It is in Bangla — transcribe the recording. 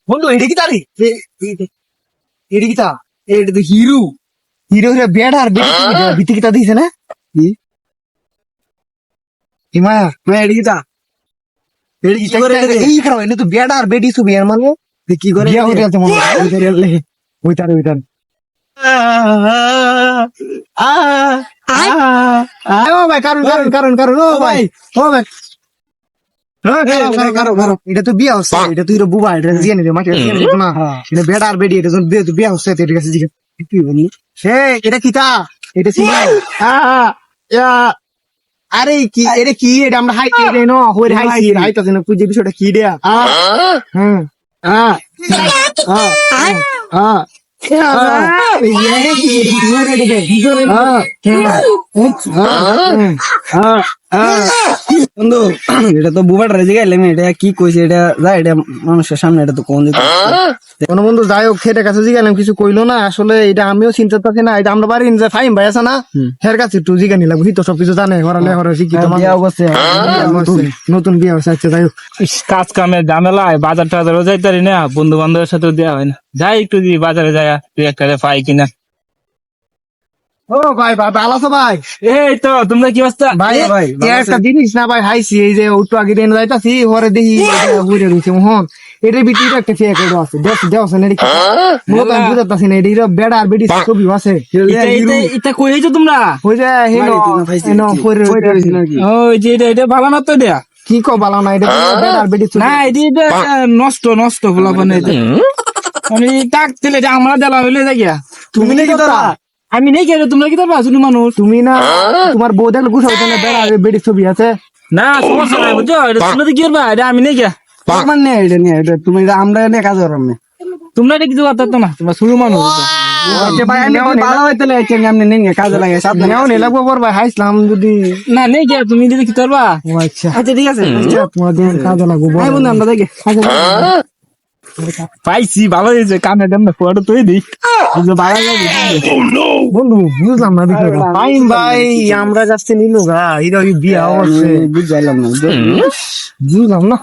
বন্ধু এটা কি তারি এটা কি তা এটা তো হিরো হিরো হিরো বেড়া আর বিটি কিতা দিছে না হিমায়া এটা কি তা এই খারাপ এটা তো বেড়া আর বেটি ছবি আর মানবো কি করে বিয়া হতে আছে মনে হয় ওইটার ভাই কারণ ও ভাই এটা তো বিয়া হচ্ছে এটা তুই বুবা এটা জিয়ে নিলে মাকে না এটা বেড়া আর বেডি এটা বিয়া হচ্ছে এর কাছে তুই বলি সে এটা কিতা এটা আরে কি এটা কি এটা আমরা হাইট নো হইরে হাইছি হাইট আছে না তুই যে বিষয়টা কি দেয়া বন্ধু এটা তো বুবাটা রেজে গেলাম এটা কি কইছে এটা যা এটা মানুষের সামনে এটা তো কোন কোন বন্ধু যাই হোক খেটে কাছে জিগালাম কিছু কইলো না আসলে এটা আমিও চিন্তা পাচ্ছি না এটা আমরা বাড়ি যে ফাইম ভাই আছে না হের কাছে একটু জিগানি লাগবে তো সবকিছু জানে ঘরে লেখরে শিক্ষিত নতুন বিয়ে হচ্ছে আচ্ছা যাই হোক কাজ কামের ঝামেলায় বাজার টাজারও যাইতারি না বন্ধু বান্ধবের সাথেও দেওয়া হয় না যাই একটু যদি বাজারে যায় তুই একটা পাই কিনা ও ভাই ভালো আছো ভাই এই তো তোমরা কি অবস্থা ভাই একটা জিনিস না ভাই হাইছি এই যে একটু আগে ট্রেন যাইতাছি ঘরে দেখি ঘুরে রয়েছে মোহন এটার ভিতরে একটা ফেক আছে দেওয়া না এটা আমি বুঝাচ্ছি না এটা বেড়া আর বেটি ছবি আছে এটা কই হইছো তোমরা ওই যে ওই যে এটা ভালো না তো দেয়া কি কো ভালো না এটা বেড়া আর বেটি না এটা নষ্ট হলো মানে আমি টাক দিলে আমরা দেলা হইলে যাইয়া তুমি নাকি তোরা আমি নেই কেন তোমরা কি তারপর শুনি মানুষ তুমি না তোমার বউ দেখলে গুছা হইতো না বেড়া আর বেটি ছবি আছে না সমস্যা নাই বুঝছো এটা তোমরা কি করবা এটা আমি নেই কে আমার নেই এটা নিয়ে এটা তুমি আমরা এনে কাজ করো আমি তোমরা এটা কিছু করতে না তোমরা শুরু মানুষ ভাই আমি ভালো হইতে লাগে আমি নেই কাজে লাগে সব নেও নে লাগবো পর ভাই হাইছিলাম যদি না নেই কে তুমি যদি কি করবা আচ্ছা আচ্ছা ঠিক আছে তোমার দিন কাজে লাগবো ভাই বন্ধু আমরা দেখে পাইছি ভালো হয়েছে কানে দেন না ফটো তুই দিই ভালো লাগে বন্ধু বুঝলাম না বিষয়টা ফাইন ভাই আমরা যাচ্ছি নিলু গা এটা বিয়া হচ্ছে বুঝলাম না বুঝলাম না